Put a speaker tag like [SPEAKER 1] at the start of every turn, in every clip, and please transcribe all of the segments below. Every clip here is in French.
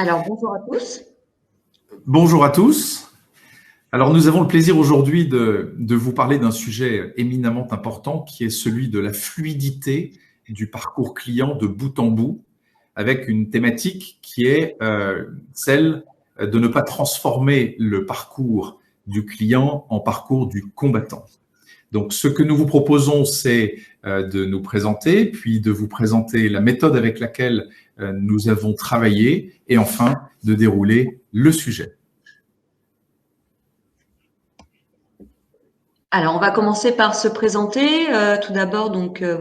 [SPEAKER 1] Alors, bonjour à tous.
[SPEAKER 2] Bonjour à tous. Alors, nous avons le plaisir aujourd'hui de vous parler d'un sujet éminemment important qui est celui de la fluidité du parcours client de bout en bout, avec une thématique qui est celle de ne pas transformer le parcours du client en parcours du combattant. Donc, ce que nous vous proposons, c'est de nous présenter, puis de vous présenter la méthode avec laquelle nous avons travaillé et enfin de dérouler le sujet.
[SPEAKER 1] Alors, on va commencer par se présenter. Tout d'abord,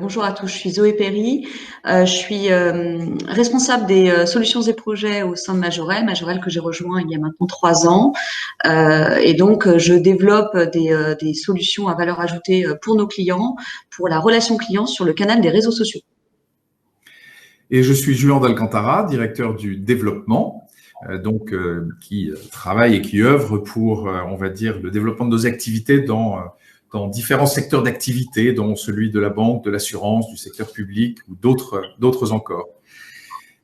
[SPEAKER 1] bonjour à tous. Je suis Zoé Perry. Je suis responsable des solutions et projets au sein de Majorel que j'ai rejoint il y a maintenant 3 ans. Et donc, je développe des solutions à valeur ajoutée pour nos clients, pour la relation client sur le canal des réseaux sociaux.
[SPEAKER 2] Et je suis Julien d'Alcantara, directeur du développement, qui travaille et qui œuvre pour, on va dire, le développement de nos activités dans différents secteurs d'activité, dont celui de la banque, de l'assurance, du secteur public ou d'autres encore.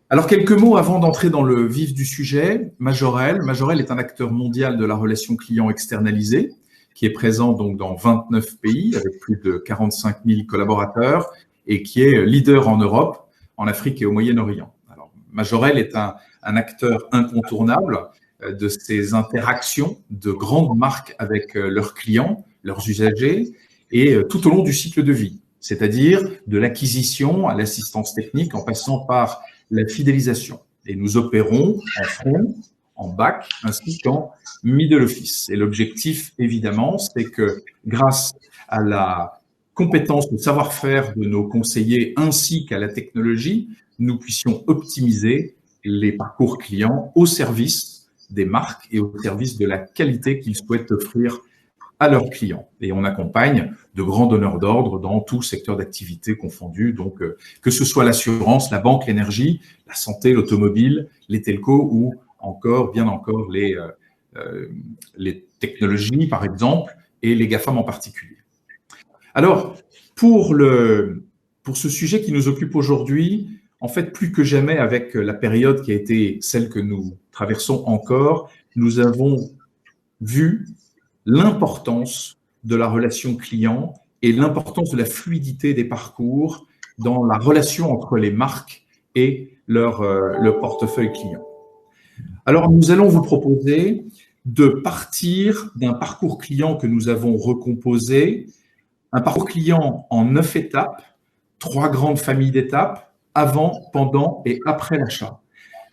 [SPEAKER 2] Alors, quelques mots avant d'entrer dans le vif du sujet. Majorel est un acteur mondial de la relation client externalisée, qui est présent donc dans 29 pays avec plus de 45 000 collaborateurs et qui est leader en Europe, en Afrique et au Moyen-Orient. Alors, Majorel est un acteur incontournable de ces interactions de grandes marques avec leurs clients, leurs usagers, et tout au long du cycle de vie, c'est-à-dire de l'acquisition à l'assistance technique en passant par la fidélisation. Et nous opérons en front, en back, ainsi qu'en middle office. Et l'objectif, évidemment, c'est que grâce à la compétence, le savoir-faire de nos conseillers ainsi qu'à la technologie, nous puissions optimiser les parcours clients au service des marques et au service de la qualité qu'ils souhaitent offrir à leurs clients. Et on accompagne de grands donneurs d'ordre dans tout secteur d'activité confondu, donc que ce soit l'assurance, la banque, l'énergie, la santé, l'automobile, les telcos ou bien encore les technologies, par exemple, et les GAFAM en particulier. Alors, pour ce sujet qui nous occupe aujourd'hui, en fait, plus que jamais avec la période qui a été celle que nous traversons encore, nous avons vu l'importance de la relation client et l'importance de la fluidité des parcours dans la relation entre les marques et le portefeuille client. Alors, nous allons vous proposer de partir d'un parcours client que nous avons recomposé, un parcours client en 9 étapes, 3 grandes familles d'étapes, avant, pendant et après l'achat.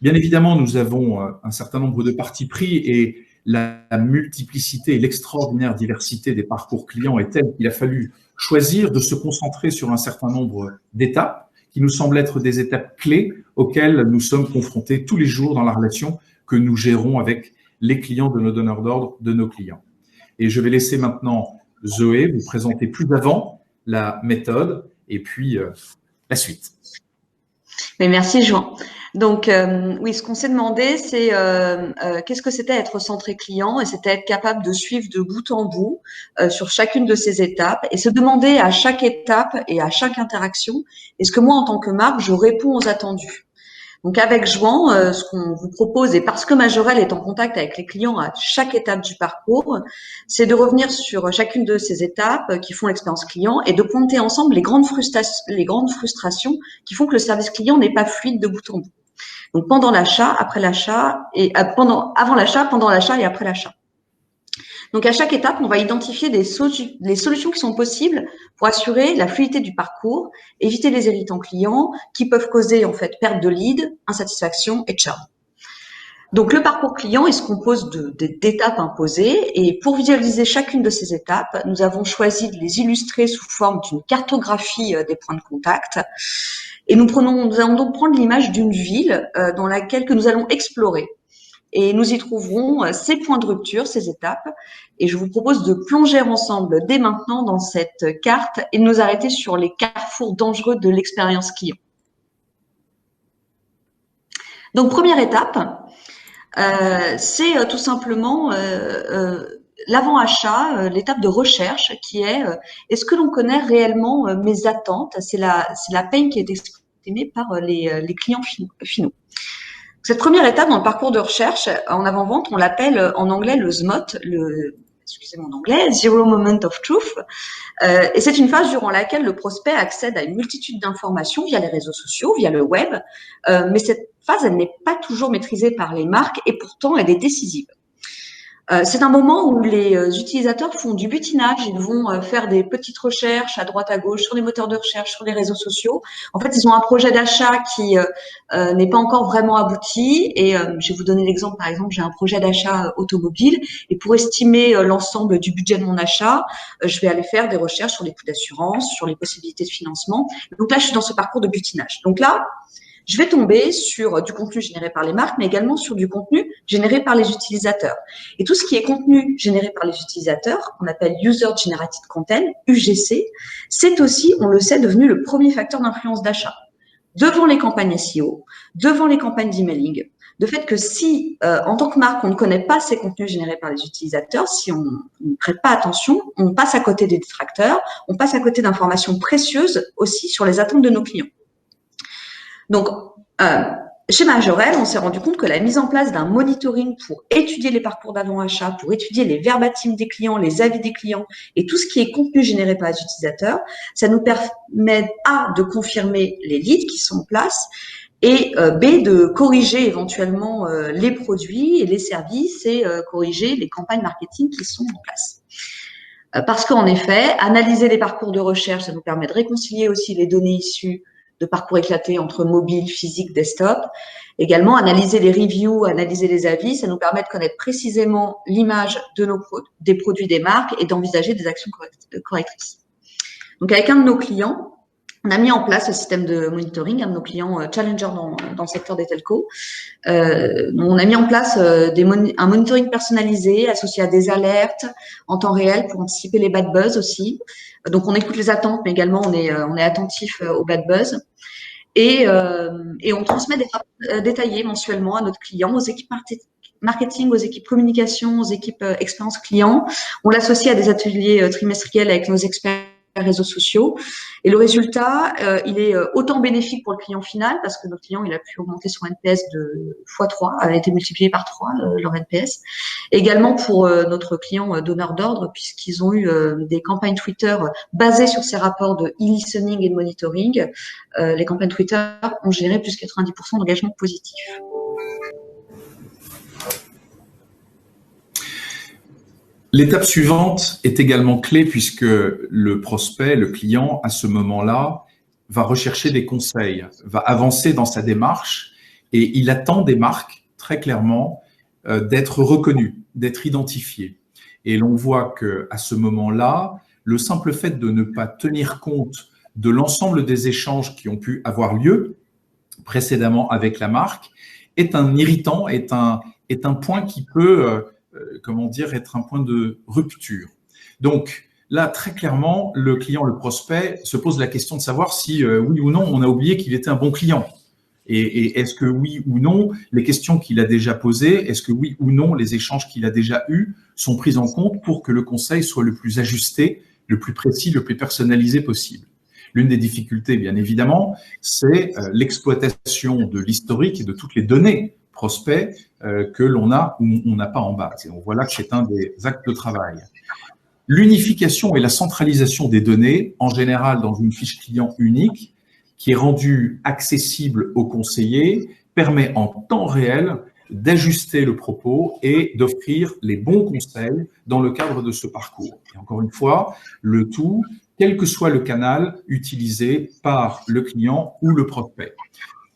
[SPEAKER 2] Bien évidemment, nous avons un certain nombre de partis pris et la multiplicité et l'extraordinaire diversité des parcours clients est telle qu'il a fallu choisir de se concentrer sur un certain nombre d'étapes qui nous semblent être des étapes clés auxquelles nous sommes confrontés tous les jours dans la relation que nous gérons avec les clients de nos donneurs d'ordre, de nos clients. Et je vais laisser maintenant Zoé vous présenter plus avant la méthode et puis la suite.
[SPEAKER 1] Mais merci, Jean. Donc, oui, ce qu'on s'est demandé, c'est qu'est-ce que c'était être centré client, et c'était être capable de suivre de bout en bout sur chacune de ces étapes et se demander à chaque étape et à chaque interaction, est-ce que moi, en tant que marque, je réponds aux attendus? Donc avec Jouan, ce qu'on vous propose, et parce que Majorel est en contact avec les clients à chaque étape du parcours, c'est de revenir sur chacune de ces étapes qui font l'expérience client et de pointer ensemble les grandes frustrations qui font que le service client n'est pas fluide de bout en bout. Donc pendant l'achat, après l'achat, et avant l'achat, pendant l'achat et après l'achat. Donc à chaque étape, on va identifier les solutions qui sont possibles pour assurer la fluidité du parcours, éviter les irritants clients qui peuvent causer en fait perte de lead, insatisfaction et churn. Donc le parcours client, il se compose d'étapes imposées, et pour visualiser chacune de ces étapes, nous avons choisi de les illustrer sous forme d'une cartographie des points de contact. Et nous allons donc prendre l'image d'une ville dans laquelle que nous allons explorer. Et nous y trouverons ces points de rupture, ces étapes. Et je vous propose de plonger ensemble dès maintenant dans cette carte et de nous arrêter sur les carrefours dangereux de l'expérience client. Donc, première étape, c'est tout simplement l'avant-achat, l'étape de recherche qui est est-ce que l'on connaît réellement mes attentes? C'est la peine qui est exprimée par les clients finaux. Cette première étape dans le parcours de recherche en avant-vente, on l'appelle en anglais le SMOT, excusez mon anglais, Zero Moment of Truth. Et c'est une phase durant laquelle le prospect accède à une multitude d'informations via les réseaux sociaux, via le web. Mais cette phase, elle n'est pas toujours maîtrisée par les marques et pourtant elle est décisive. C'est un moment où les utilisateurs font du butinage, ils vont faire des petites recherches à droite à gauche sur les moteurs de recherche, sur les réseaux sociaux. En fait, ils ont un projet d'achat qui n'est pas encore vraiment abouti et je vais vous donner l'exemple. Par exemple, j'ai un projet d'achat automobile et pour estimer l'ensemble du budget de mon achat, je vais aller faire des recherches sur les coûts d'assurance, sur les possibilités de financement. Donc là, je suis dans ce parcours de butinage. Donc là, je vais tomber sur du contenu généré par les marques, mais également sur du contenu généré par les utilisateurs. Et tout ce qui est contenu généré par les utilisateurs, qu'on appelle User Generated Content, UGC, c'est aussi, on le sait, devenu le premier facteur d'influence d'achat. Devant les campagnes SEO, devant les campagnes d'emailing, de fait que si, en tant que marque, on ne connaît pas ces contenus générés par les utilisateurs, si on ne prête pas attention, on passe à côté des détracteurs, on passe à côté d'informations précieuses aussi sur les attentes de nos clients. Donc, chez Majorel, on s'est rendu compte que la mise en place d'un monitoring pour étudier les parcours d'avant-achat, pour étudier les verbatim des clients, les avis des clients et tout ce qui est contenu généré par les utilisateurs, ça nous permet A, de confirmer les leads qui sont en place et B, de corriger éventuellement les produits et les services et corriger les campagnes marketing qui sont en place. Parce qu'en effet, analyser les parcours de recherche, ça nous permet de réconcilier aussi les données issues de parcours éclatés entre mobile, physique, desktop. Également, analyser les reviews, analyser les avis, ça nous permet de connaître précisément l'image des produits des marques et d'envisager des actions correctrices. Donc, avec un de nos clients, on a mis en place ce système de monitoring, un de nos clients challenger dans le secteur des telcos. On a mis en place un monitoring personnalisé associé à des alertes en temps réel pour anticiper les bad buzz aussi. Donc, on écoute les attentes, mais également on est attentif aux bad buzz. Et on transmet des rapports détaillés mensuellement à notre client, aux équipes marketing, aux équipes communication, aux équipes expérience client. On l'associe à des ateliers trimestriels avec nos experts réseaux sociaux. Et le résultat, il est autant bénéfique pour le client final parce que notre client, il a pu augmenter son NPS de x3, a été multiplié par 3, leur NPS. Également pour notre client donneur d'ordre puisqu'ils ont eu des campagnes Twitter basées sur ces rapports de e-listening et de monitoring. Les campagnes Twitter ont généré plus de 90% d'engagement positif.
[SPEAKER 2] L'étape suivante est également clé puisque le prospect, le client, à ce moment-là, va rechercher des conseils, va avancer dans sa démarche et il attend des marques, très clairement, d'être reconnu, d'être identifié. Et l'on voit qu'à ce moment-là, le simple fait de ne pas tenir compte de l'ensemble des échanges qui ont pu avoir lieu précédemment avec la marque est un irritant, est un point qui peut être un point de rupture. Donc là, très clairement, le client, le prospect, se pose la question de savoir si, oui ou non, on a oublié qu'il était un bon client. Et est-ce que oui ou non, les questions qu'il a déjà posées, est-ce que oui ou non, les échanges qu'il a déjà eus sont pris en compte pour que le conseil soit le plus ajusté, le plus précis, le plus personnalisé possible. L'une des difficultés, bien évidemment, c'est l'exploitation de l'historique et de toutes les données prospects que l'on a ou on n'a pas en base. Et on voit là que c'est un des actes de travail. L'unification et la centralisation des données, en général dans une fiche client unique, qui est rendue accessible aux conseillers, permet en temps réel d'ajuster le propos et d'offrir les bons conseils dans le cadre de ce parcours. Et encore une fois, le tout, quel que soit le canal utilisé par le client ou le prospect.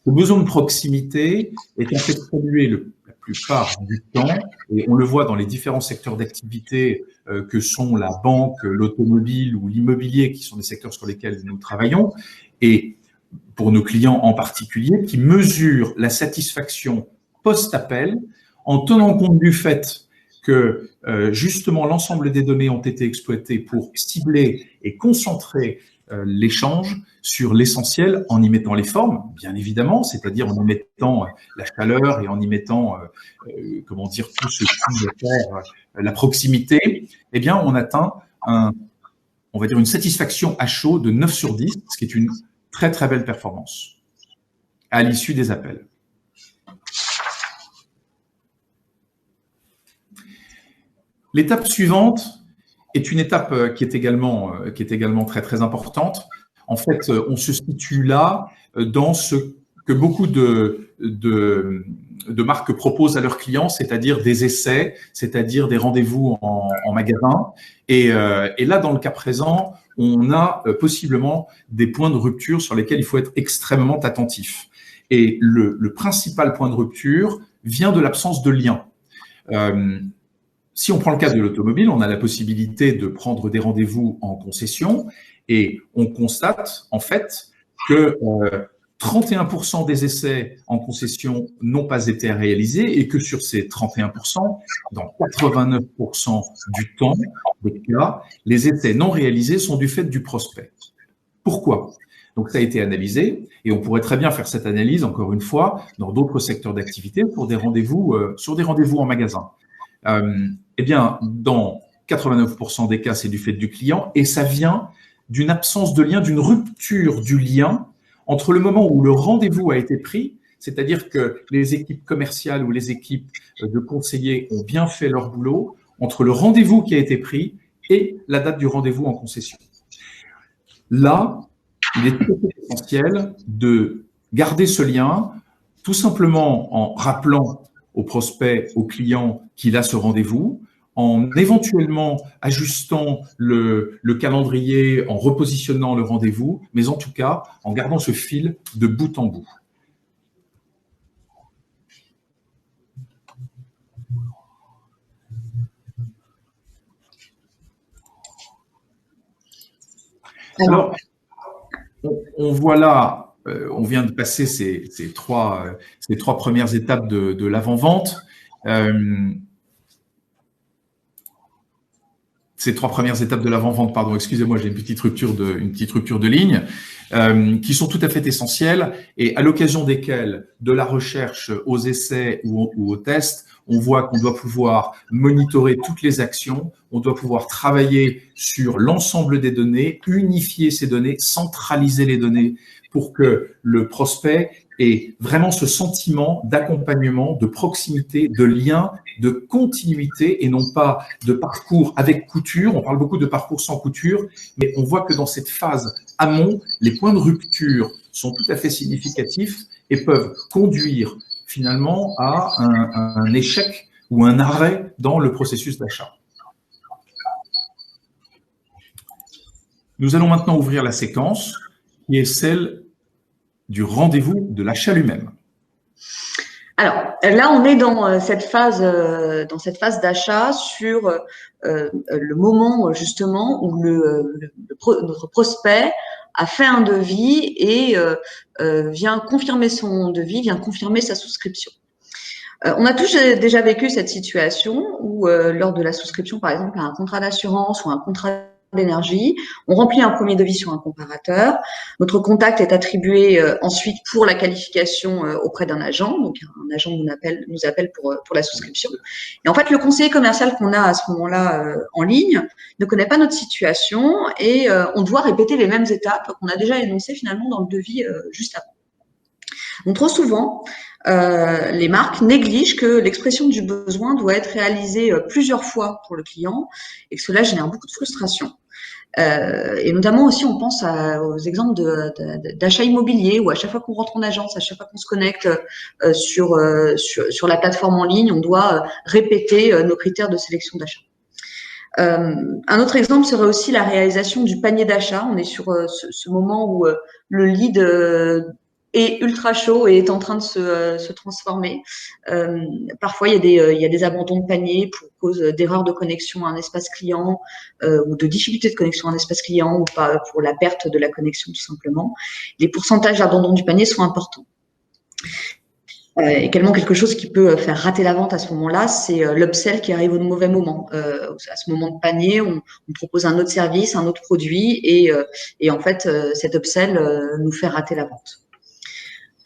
[SPEAKER 2] Le besoin de proximité est en fait salué la plupart du temps, et on le voit dans les différents secteurs d'activité que sont la banque, l'automobile ou l'immobilier, qui sont des secteurs sur lesquels nous travaillons, et pour nos clients en particulier, qui mesurent la satisfaction post-appel en tenant compte du fait que justement l'ensemble des données ont été exploitées pour cibler et concentrer l'échange sur l'essentiel en y mettant les formes, bien évidemment, c'est-à-dire en y mettant la chaleur et en y mettant, tout ce qui va faire la proximité, eh bien, on atteint une satisfaction à chaud de 9 sur 10, ce qui est une très, très belle performance à l'issue des appels. L'étape suivante est une étape qui est également très, très importante. En fait, on se situe là dans ce que beaucoup de marques proposent à leurs clients, c'est-à-dire des essais, c'est-à-dire des rendez-vous en magasin. Et là, dans le cas présent, on a possiblement des points de rupture sur lesquels il faut être extrêmement attentif. Et le principal point de rupture vient de l'absence de lien. Si on prend le cas de l'automobile, on a la possibilité de prendre des rendez-vous en concession et on constate en fait que 31% des essais en concession n'ont pas été réalisés et que sur ces 31%, dans 89% du temps des cas, les essais non réalisés sont du fait du prospect. Pourquoi ? Donc, ça a été analysé et on pourrait très bien faire cette analyse, encore une fois, dans d'autres secteurs d'activité pour des rendez-vous, sur des rendez-vous en magasin. Eh bien, dans 89% des cas, c'est du fait du client et ça vient d'une absence de lien, d'une rupture du lien entre le moment où le rendez-vous a été pris, c'est-à-dire que les équipes commerciales ou les équipes de conseillers ont bien fait leur boulot, entre le rendez-vous qui a été pris et la date du rendez-vous en concession. Là, il est tout à fait essentiel de garder ce lien, tout simplement en rappelant au prospect, au client qu'il a ce rendez-vous, en éventuellement ajustant le calendrier, en repositionnant le rendez-vous, mais en tout cas en gardant ce fil de bout en bout. Alors, on voit là, on vient de passer ces trois premières étapes de l'avant-vente. Ces trois premières étapes de l'avant-vente, pardon, excusez-moi, j'ai une petite rupture de ligne, qui sont tout à fait essentielles et à l'occasion desquelles, de la recherche aux essais ou aux tests, on voit qu'on doit pouvoir monitorer toutes les actions, on doit pouvoir travailler sur l'ensemble des données, unifier ces données, centraliser les données pour que le prospect ait vraiment ce sentiment d'accompagnement, de proximité, de lien, de continuité et non pas de parcours avec couture. On parle beaucoup de parcours sans couture, mais on voit que dans cette phase amont, les points de rupture sont tout à fait significatifs et peuvent conduire finalement à un échec ou un arrêt dans le processus d'achat. Nous allons maintenant ouvrir la séquence qui est celle du rendez-vous de l'achat lui-même.
[SPEAKER 1] Alors là, on est dans cette phase d'achat sur le moment justement où notre prospect a fait un devis et vient confirmer son devis, vient confirmer sa souscription. On a tous déjà vécu cette situation où lors de la souscription, par exemple, à un contrat d'assurance ou un contrat d'énergie, on remplit un premier devis sur un comparateur. Notre contact est attribué ensuite pour la qualification auprès d'un agent. Donc, un agent nous appelle pour la souscription. Et en fait, le conseiller commercial qu'on a à ce moment-là en ligne ne connaît pas notre situation et on doit répéter les mêmes étapes qu'on a déjà énoncées finalement dans le devis juste avant. Donc, trop souvent, les marques négligent que l'expression du besoin doit être réalisée plusieurs fois pour le client et que cela génère beaucoup de frustration. Et notamment aussi, on pense aux exemples d'achat immobilier où à chaque fois qu'on rentre en agence, à chaque fois qu'on se connecte sur la plateforme en ligne, on doit répéter nos critères de sélection d'achat. Un autre exemple serait aussi la réalisation du panier d'achat. On est sur ce moment où le lead est ultra chaud et est en train de se transformer. Parfois, il y a des abandons de panier pour cause d'erreurs de connexion à un espace client ou de difficultés de connexion à un espace client ou pas pour la perte de la connexion tout simplement. Les pourcentages d'abandon du panier sont importants. Également, quelque chose qui peut faire rater la vente à ce moment-là, c'est l'upsell qui arrive au mauvais moment. À ce moment de panier, on propose un autre service, un autre produit et en fait, cet upsell nous fait rater la vente.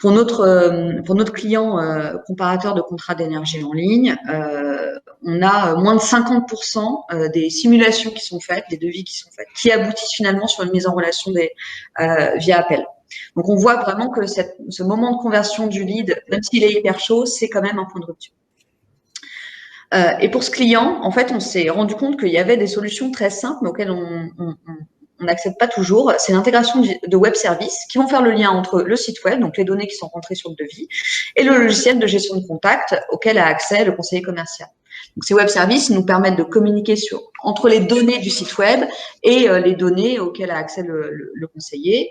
[SPEAKER 1] Pour notre client comparateur de contrats d'énergie en ligne, on a moins de 50% des simulations qui sont faites, des devis qui sont faits, qui aboutissent finalement sur une mise en relation via appel. Donc, on voit vraiment que ce moment de conversion du lead, même s'il est hyper chaud, c'est quand même un point de rupture. Et pour ce client, en fait, on s'est rendu compte qu'il y avait des solutions très simples, mais auxquelles on n'accepte pas toujours. C'est l'intégration de web services qui vont faire le lien entre le site web, donc les données qui sont rentrées sur le devis, et le logiciel de gestion de contact auquel a accès le conseiller commercial. Donc, ces web services nous permettent de communiquer entre les données du site web et les données auxquelles a accès le conseiller.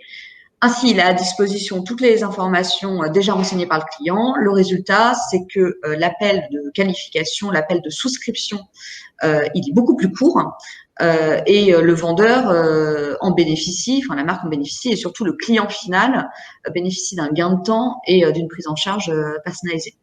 [SPEAKER 1] Ainsi, il a à disposition toutes les informations déjà renseignées par le client. Le résultat, c'est que l'appel de qualification, l'appel de souscription, il est beaucoup plus court et le vendeur en bénéficie, enfin la marque en bénéficie et surtout le client final bénéficie d'un gain de temps et d'une prise en charge personnalisée.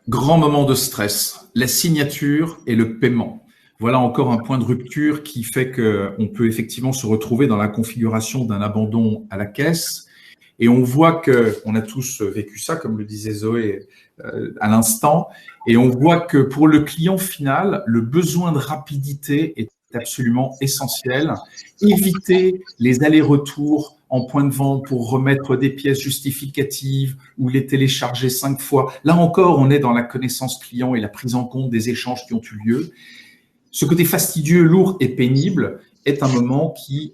[SPEAKER 2] Grand moment de stress, la signature et le paiement. Voilà encore un point de rupture qui fait qu'on peut effectivement se retrouver dans la configuration d'un abandon à la caisse. Et on voit qu'on a tous vécu ça, comme le disait Zoé à l'instant. Et on voit que pour le client final, le besoin de rapidité est absolument essentiel. Éviter les allers-retours en point de vente pour remettre des pièces justificatives ou les télécharger 5 fois. Là encore, on est dans la connaissance client et la prise en compte des échanges qui ont eu lieu. Ce côté fastidieux, lourd et pénible est un moment qui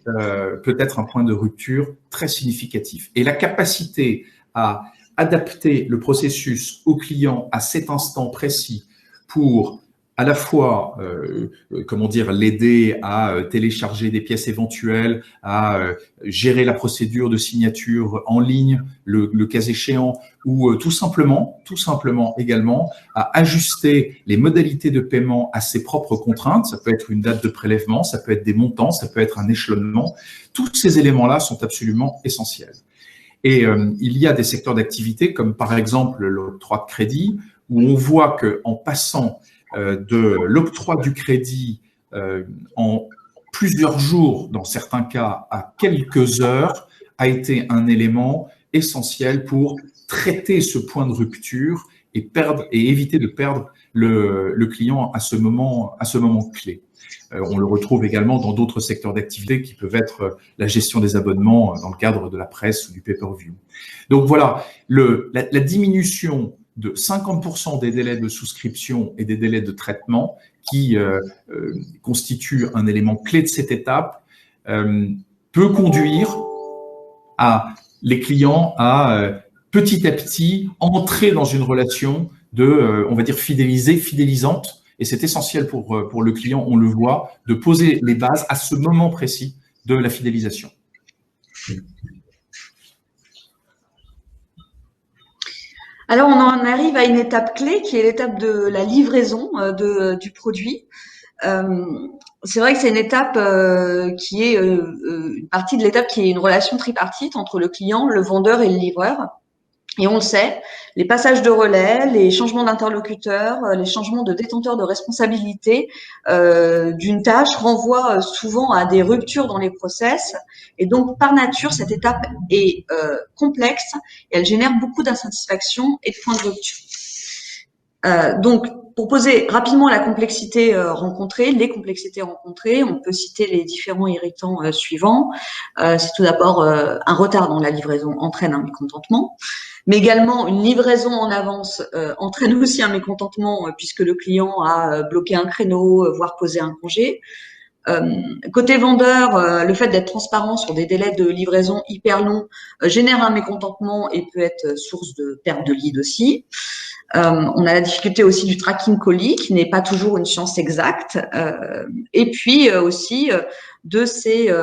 [SPEAKER 2] peut être un point de rupture très significatif. Et la capacité à adapter le processus au client à cet instant précis pour à la fois, comment dire, l'aider à télécharger des pièces éventuelles, à gérer la procédure de signature en ligne, le cas échéant, ou tout simplement également à ajuster les modalités de paiement à ses propres contraintes. Ça peut être une date de prélèvement, ça peut être des montants, ça peut être un échelonnement. Tous ces éléments-là sont absolument essentiels. Et il y a des secteurs d'activité, comme par exemple l'octroi de crédit, où on voit qu'en passant de l'octroi du crédit en plusieurs jours, dans certains cas à quelques heures, a été un élément essentiel pour traiter ce point de rupture et éviter de perdre le client à ce moment clé. On le retrouve également dans d'autres secteurs d'activité qui peuvent être la gestion des abonnements dans le cadre de la presse ou du pay-per-view. Donc voilà, la diminution de 50% des délais de souscription et des délais de traitement qui constituent un élément clé de cette étape peut conduire les clients à petit à petit entrer dans une relation on va dire fidélisante. Et c'est essentiel pour le client, on le voit, de poser les bases à ce moment précis de la fidélisation.
[SPEAKER 1] Alors, on en arrive à une étape clé qui est l'étape de la livraison du produit. C'est vrai que c'est une étape qui est une partie de l'étape qui est une relation tripartite entre le client, le vendeur et le livreur. Et on le sait, les passages de relais, les changements d'interlocuteurs, les changements de détenteur de responsabilité d'une tâche renvoient souvent à des ruptures dans les process. Et donc, par nature, cette étape est complexe et elle génère beaucoup d'insatisfaction et de points de rupture. Donc, pour poser rapidement la complexité rencontrée, les complexités rencontrées, on peut citer les différents irritants suivants. C'est tout d'abord un retard dans la livraison entraîne un mécontentement, mais également une livraison en avance entraîne aussi un mécontentement puisque le client a bloqué un créneau, voire posé un congé. Côté vendeur, le fait d'être transparent sur des délais de livraison hyper longs génère un mécontentement et peut être source de perte de lead aussi. On a la difficulté aussi du tracking colis qui n'est pas toujours une science exacte. Et puis aussi de ces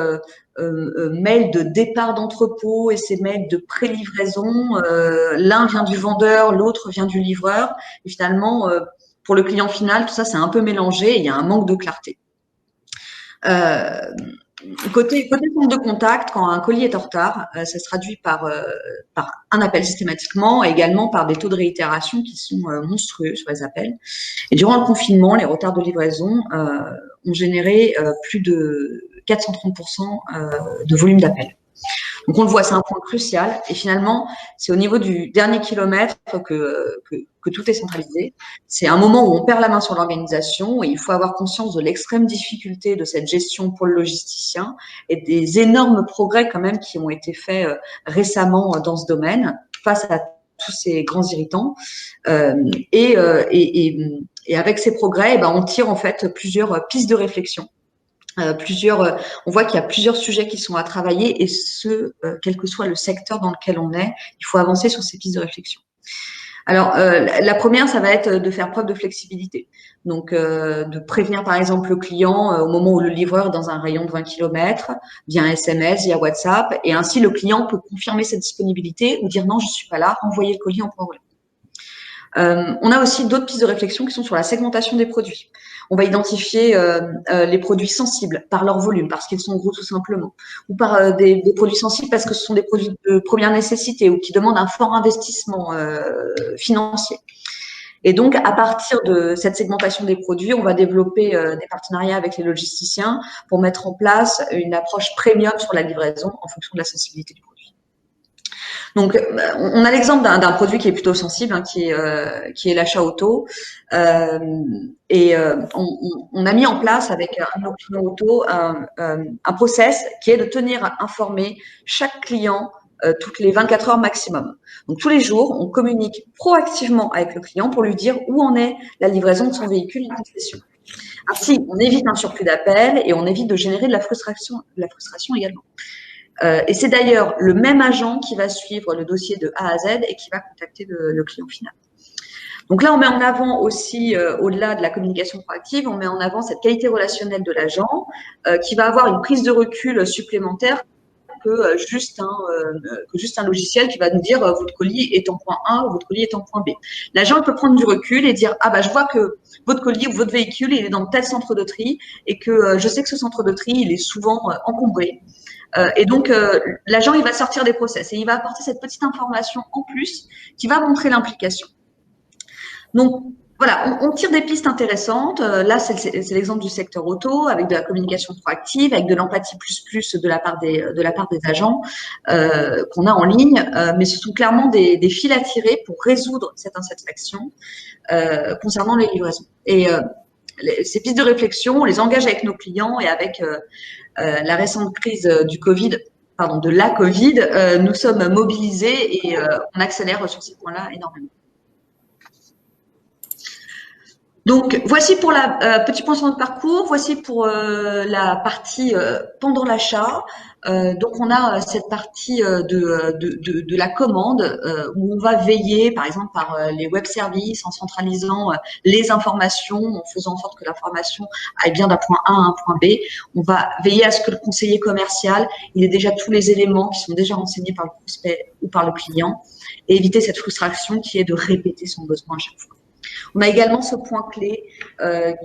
[SPEAKER 1] mails de départ d'entrepôt et ces mails de pré-livraison. L'un vient du vendeur, l'autre vient du livreur. Et finalement, pour le client final, tout ça, c'est un peu mélangé et il y a un manque de clarté. Côté centre de contact, quand un colis est en retard, ça se traduit par un appel systématiquement et également par des taux de réitération qui sont monstrueux sur les appels. Et durant le confinement, les retards de livraison ont généré plus de 430% de volume d'appels. Donc, on le voit, c'est un point crucial. Et finalement, c'est au niveau du dernier kilomètre que tout est centralisé. C'est un moment où on perd la main sur l'organisation et il faut avoir conscience de l'extrême difficulté de cette gestion pour le logisticien et des énormes progrès quand même qui ont été faits récemment dans ce domaine face à tous ces grands irritants. Et avec ces progrès, ben, on tire en fait plusieurs pistes de réflexion. On voit qu'il y a plusieurs sujets qui sont à travailler et quel que soit le secteur dans lequel on est, il faut avancer sur ces pistes de réflexion. Alors, la première, ça va être de faire preuve de flexibilité. Donc, de prévenir par exemple le client au moment où le livreur est dans un rayon de 20 km, via un SMS, via WhatsApp, et ainsi le client peut confirmer sa disponibilité ou dire non, je suis pas là, renvoyer le colis en point relais. On a aussi d'autres pistes de réflexion qui sont sur la segmentation des produits. On va identifier les produits sensibles par leur volume, parce qu'ils sont gros tout simplement, ou par des produits sensibles parce que ce sont des produits de première nécessité ou qui demandent un fort investissement financier. Et donc, à partir de cette segmentation des produits, on va développer des partenariats avec les logisticiens pour mettre en place une approche premium sur la livraison en fonction de la sensibilité du produit. Donc, on a l'exemple d'un produit qui est plutôt sensible, hein, qui est l'achat auto. On a mis en place avec un de nos clients auto un process qui est de tenir informé chaque client toutes les 24 heures maximum. Donc, tous les jours, on communique proactivement avec le client pour lui dire où en est la livraison de son véhicule en concession. Ainsi, on évite un surplus d'appels et on évite de générer de la frustration également. Et c'est d'ailleurs le même agent qui va suivre le dossier de A à Z et qui va contacter le client final. Donc là, on met en avant aussi, au-delà de la communication proactive, on met en avant cette qualité relationnelle de l'agent qui va avoir une prise de recul supplémentaire que juste un logiciel qui va nous dire votre colis est en point A ou votre colis est en point B. L'agent il peut prendre du recul et dire ah bah je vois que votre colis ou votre véhicule il est dans tel centre de tri et que je sais que ce centre de tri il est souvent encombré. Et donc, l'agent, il va sortir des process et il va apporter cette petite information en plus qui va montrer l'implication. Donc, voilà, on tire des pistes intéressantes. Là, c'est l'exemple du secteur auto avec de la communication proactive, avec de l'empathie plus de la part des agents qu'on a en ligne. Mais ce sont clairement des fils à tirer pour résoudre cette insatisfaction concernant les livraisons. Et ces pistes de réflexion, on les engage avec nos clients et avec la récente crise de la Covid, nous sommes mobilisés et on accélère sur ces points-là énormément. Donc, voici pour la petit point sur notre parcours. Voici pour la partie pendant l'achat. Donc, on a cette partie de la commande où on va veiller, par exemple, par les web services en centralisant les informations, en faisant en sorte que l'information aille bien d'un point A à un point B. On va veiller à ce que le conseiller commercial il ait déjà tous les éléments qui sont déjà renseignés par le prospect ou par le client et éviter cette frustration qui est de répéter son besoin à chaque fois. On a également ce point clé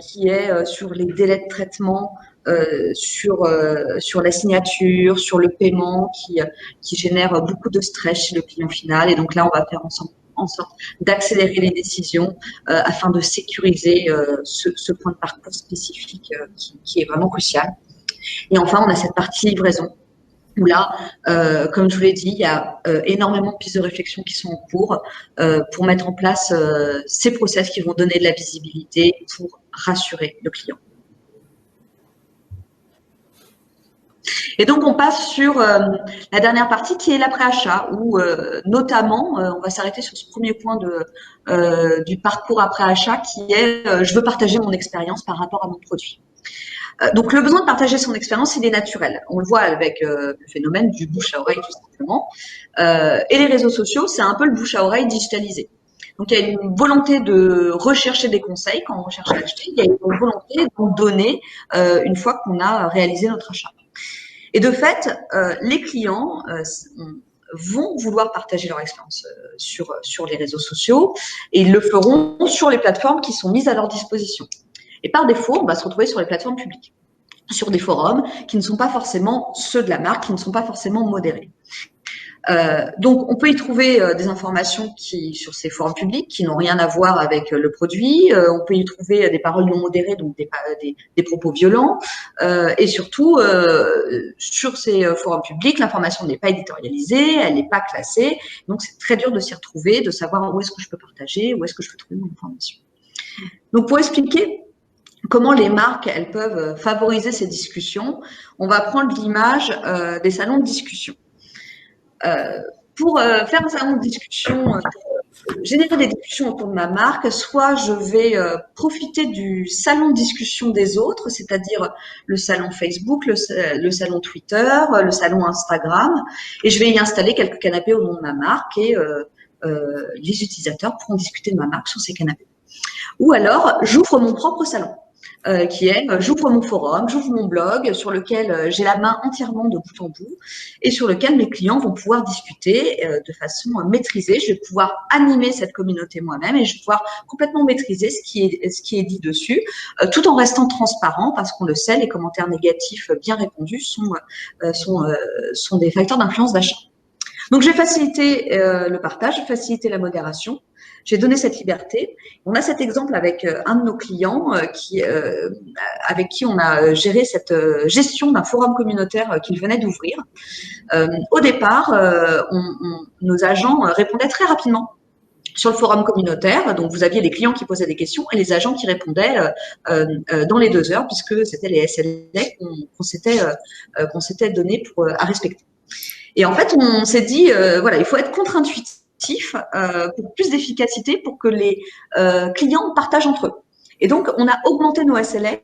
[SPEAKER 1] qui est sur les délais de traitement, sur la signature, sur le paiement qui génère beaucoup de stress chez le client final. Et donc là, on va faire en sorte d'accélérer les décisions afin de sécuriser ce point de parcours spécifique qui est vraiment crucial. Et enfin, on a cette partie livraison où là, comme je vous l'ai dit, il y a énormément de pistes de réflexion qui sont en cours pour mettre en place ces process qui vont donner de la visibilité pour rassurer le client. Et donc, on passe sur la dernière partie qui est l'après-achat où notamment, on va s'arrêter sur ce premier point du parcours après-achat qui est je veux partager mon expérience par rapport à mon produit. Donc, le besoin de partager son expérience, il est naturel. On le voit avec le phénomène du bouche à oreille, tout simplement. Et les réseaux sociaux, c'est un peu le bouche à oreille digitalisé. Donc, il y a une volonté de rechercher des conseils quand on cherche à acheter. Il y a une volonté d'en donner une fois qu'on a réalisé notre achat. Et de fait, les clients vont vouloir partager leur expérience sur les réseaux sociaux et ils le feront sur les plateformes qui sont mises à leur disposition. Et par défaut, on va se retrouver sur les plateformes publiques, sur des forums qui ne sont pas forcément ceux de la marque, qui ne sont pas forcément modérés. Donc, on peut y trouver des informations sur ces forums publics qui n'ont rien à voir avec le produit. On peut y trouver des paroles non modérées, donc des propos violents. Et surtout, sur ces forums publics, l'information n'est pas éditorialisée, elle n'est pas classée. Donc, c'est très dur de s'y retrouver, de savoir où est-ce que je peux partager, où est-ce que je peux trouver mon information. Donc, pour expliquer comment les marques elles peuvent favoriser ces discussions, on va prendre l'image des salons de discussion. Pour faire un salon de discussion, générer des discussions autour de ma marque, soit je vais profiter du salon de discussion des autres, c'est-à-dire le salon Facebook, le salon Twitter, le salon Instagram, et je vais y installer quelques canapés au nom de ma marque et les utilisateurs pourront discuter de ma marque sur ces canapés. Ou alors, j'ouvre mon propre salon. Qui est j'ouvre mon forum, j'ouvre mon blog sur lequel j'ai la main entièrement de bout en bout et sur lequel mes clients vont pouvoir discuter de façon maîtrisée. Je vais pouvoir animer cette communauté moi-même et je vais pouvoir complètement maîtriser ce qui est dit dessus, tout en restant transparent parce qu'on le sait, les commentaires négatifs bien répondus sont des facteurs d'influence d'achat. Donc, j'ai facilité le partage, j'ai facilité la modération, j'ai donné cette liberté. On a cet exemple avec un de nos clients avec qui on a géré cette gestion d'un forum communautaire qu'il venait d'ouvrir. Au départ, nos agents répondaient très rapidement sur le forum communautaire. Donc, vous aviez les clients qui posaient des questions et les agents qui répondaient dans les 2 heures, puisque c'était les SLA qu'on s'était donné à respecter. Et en fait, on s'est dit, voilà, il faut être contre-intuitif pour plus d'efficacité, pour que les clients partagent entre eux. Et donc, on a augmenté nos SLA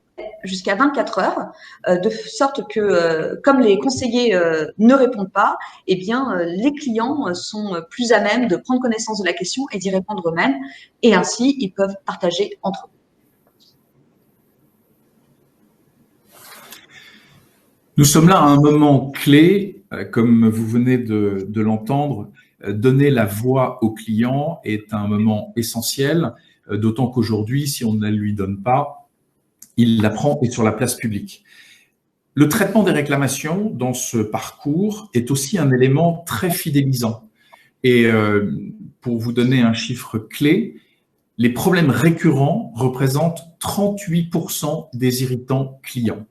[SPEAKER 1] jusqu'à 24 heures, de sorte que, comme les conseillers ne répondent pas, eh bien, les clients sont plus à même de prendre connaissance de la question et d'y répondre eux-mêmes. Et ainsi, ils peuvent partager entre eux.
[SPEAKER 2] Nous sommes là à un moment clé, comme vous venez de l'entendre. Donner la voix au client est un moment essentiel, d'autant qu'aujourd'hui, si on ne la lui donne pas, il la prend et sur la place publique. Le traitement des réclamations dans ce parcours est aussi un élément très fidélisant. Et pour vous donner un chiffre clé, les problèmes récurrents représentent 38% des irritants clients.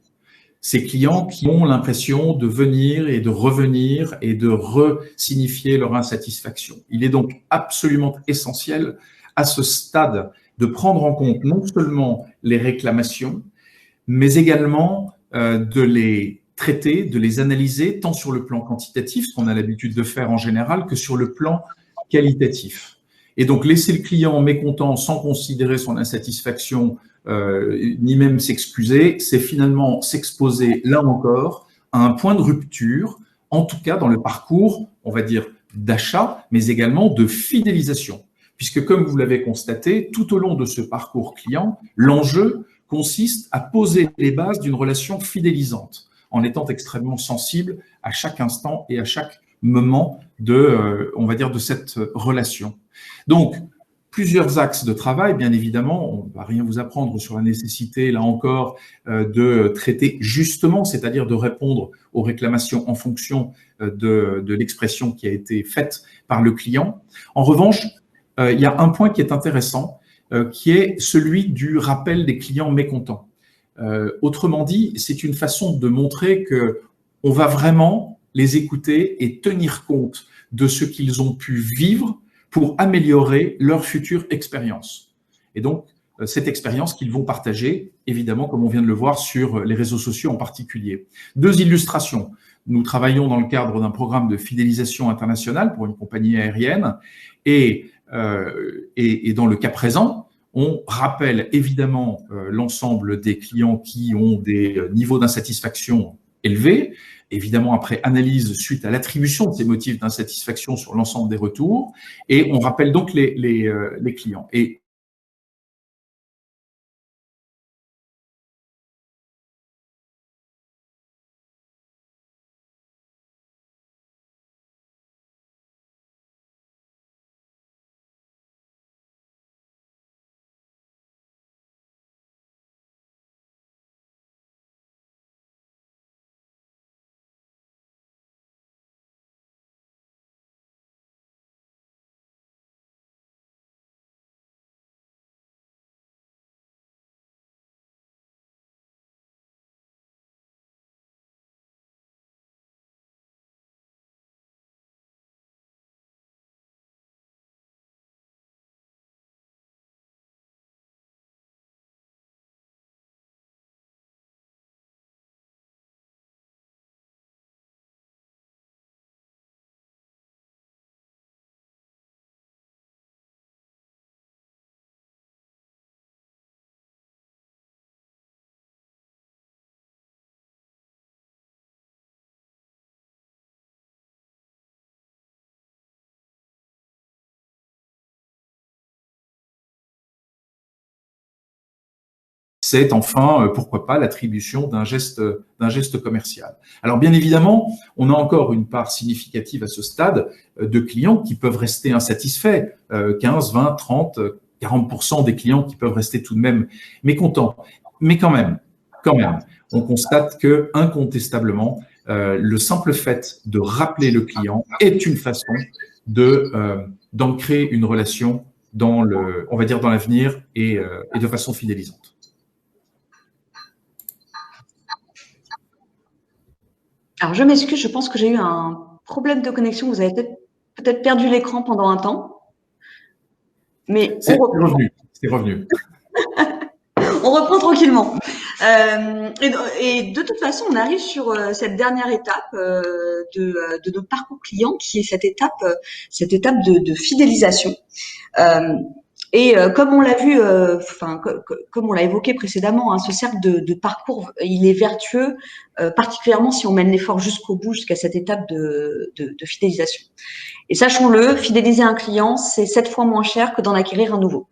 [SPEAKER 2] Ces clients qui ont l'impression de venir et de revenir et de re-signifier leur insatisfaction. Il est donc absolument essentiel à ce stade de prendre en compte non seulement les réclamations, mais également de les traiter, de les analyser, tant sur le plan quantitatif, ce qu'on a l'habitude de faire en général, que sur le plan qualitatif. Et donc, laisser le client mécontent sans considérer son insatisfaction, ni même s'excuser, c'est finalement s'exposer, là encore, à un point de rupture, en tout cas dans le parcours, on va dire, d'achat, mais également de fidélisation. Puisque, comme vous l'avez constaté, tout au long de ce parcours client, l'enjeu consiste à poser les bases d'une relation fidélisante, en étant extrêmement sensible à chaque instant et à chaque moment on va dire, de cette relation. Donc, plusieurs axes de travail, bien évidemment. On ne va rien vous apprendre sur la nécessité, là encore, de traiter justement, c'est-à-dire de répondre aux réclamations en fonction de l'expression qui a été faite par le client. En revanche, il y a un point qui est intéressant, qui est celui du rappel des clients mécontents. Autrement dit, c'est une façon de montrer qu'on va vraiment les écouter et tenir compte de ce qu'ils ont pu vivre pour améliorer leur future expérience. Et donc, cette expérience qu'ils vont partager, évidemment, comme on vient de le voir, sur les réseaux sociaux en particulier. 2 illustrations. Nous travaillons dans le cadre d'un programme de fidélisation internationale pour une compagnie aérienne et dans le cas présent, on rappelle évidemment l'ensemble des clients qui ont des niveaux d'insatisfaction élevés, évidemment après analyse suite à l'attribution de ces motifs d'insatisfaction sur l'ensemble des retours, et on rappelle donc les clients. Et c'est enfin, pourquoi pas, l'attribution d'un geste commercial. Alors bien évidemment, on a encore une part significative à ce stade de clients qui peuvent rester insatisfaits, 15, 20, 30, 40% des clients qui peuvent rester tout de même mécontents. Mais quand même, on constate que incontestablement, le simple fait de rappeler le client est une façon d'en créer une relation on va dire dans l'avenir et de façon fidélisante.
[SPEAKER 1] Alors, je m'excuse, je pense que j'ai eu un problème de connexion. Vous avez peut-être perdu l'écran pendant un temps. Mais
[SPEAKER 2] c'est revenu.
[SPEAKER 1] On reprend tranquillement. Et de toute façon, on arrive sur cette dernière étape de notre parcours client, qui est cette étape de fidélisation. Comme on l'a vu, comme on l'a évoqué précédemment, ce cercle de parcours, il est vertueux, particulièrement si on mène l'effort jusqu'au bout, jusqu'à cette étape de fidélisation. Et sachons-le, fidéliser un client, c'est 7 fois moins cher que d'en acquérir un nouveau.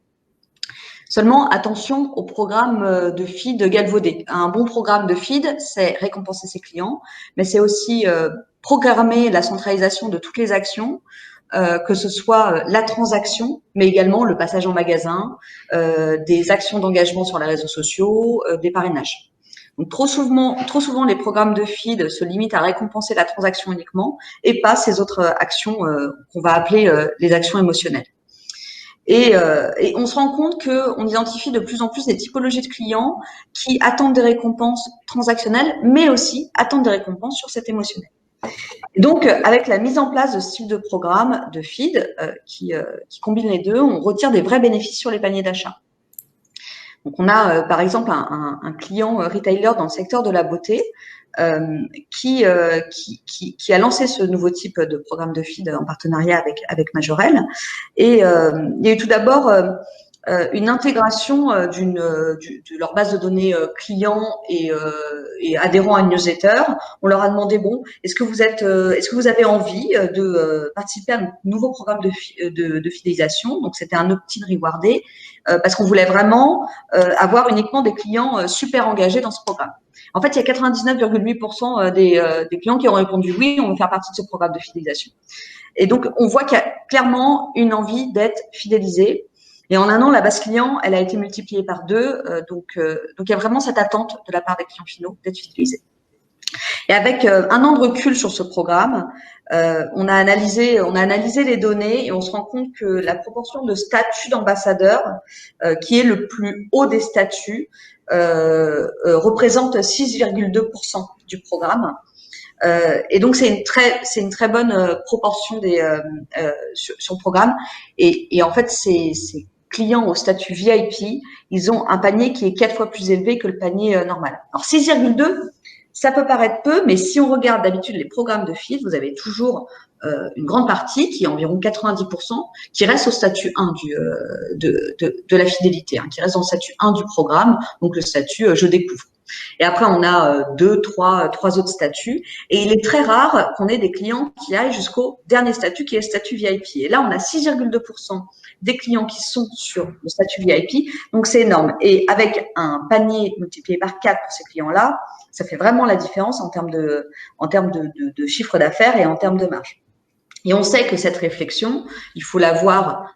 [SPEAKER 1] Seulement, attention au programme de feed galvaudé. Un bon programme de feed, c'est récompenser ses clients, mais c'est aussi programmer la centralisation de toutes les actions, que ce soit la transaction, mais également le passage en magasin, des actions d'engagement sur les réseaux sociaux, des parrainages. Donc, trop souvent, les programmes de feed se limitent à récompenser la transaction uniquement et pas ces autres actions qu'on va appeler les actions émotionnelles. Et on se rend compte qu'on identifie de plus en plus des typologies de clients qui attendent des récompenses transactionnelles, mais aussi attendent des récompenses sur cet émotionnel. Et donc, avec la mise en place de ce type de programme de feed qui combine les deux, on retire des vrais bénéfices sur les paniers d'achat. Donc, on a par exemple un client retailer dans le secteur de la beauté qui a lancé ce nouveau type de programme de feed en partenariat avec Majorel. Et il y a eu tout d'abord une intégration de leur base de données clients et adhérents à une newsletter. On leur a demandé est-ce que vous avez envie de participer à un nouveau programme de fidélisation. Donc c'était un opt-in rewardé parce qu'on voulait vraiment avoir uniquement des clients super engagés dans ce programme. En fait, il y a 99,8% des clients qui ont répondu oui, on veut faire partie de ce programme de fidélisation. Et donc, on voit qu'il y a clairement une envie d'être fidélisé. Et en un an, la base client, elle a été multipliée par 2. Donc, il y a vraiment cette attente de la part des clients finaux d'être fidélisés. Et avec un an de recul sur ce programme, on a analysé les données et on se rend compte que la proportion de statut d'ambassadeur, qui est le plus haut des statuts, représente 6,2% du programme. Et donc c'est une très bonne proportion sur le programme. Et en fait, ces clients au statut VIP, ils ont un panier qui est 4 fois plus élevé que le panier normal. Alors 6,2, ça peut paraître peu, mais si on regarde d'habitude les programmes de feed, vous avez toujours une grande partie, qui est environ 90%, qui reste au statut 1 de la fidélité, qui reste dans le statut 1 du programme, donc le statut je découvre. Et après, on a trois autres statuts. Et il est très rare qu'on ait des clients qui aillent jusqu'au dernier statut, qui est le statut VIP. Et là, on a 6,2% des clients qui sont sur le statut VIP. Donc, c'est énorme. Et avec un panier multiplié par 4 pour ces clients-là, ça fait vraiment la différence en termes de chiffre d'affaires et en termes de marge. Et on sait que cette réflexion, il faut l'avoir,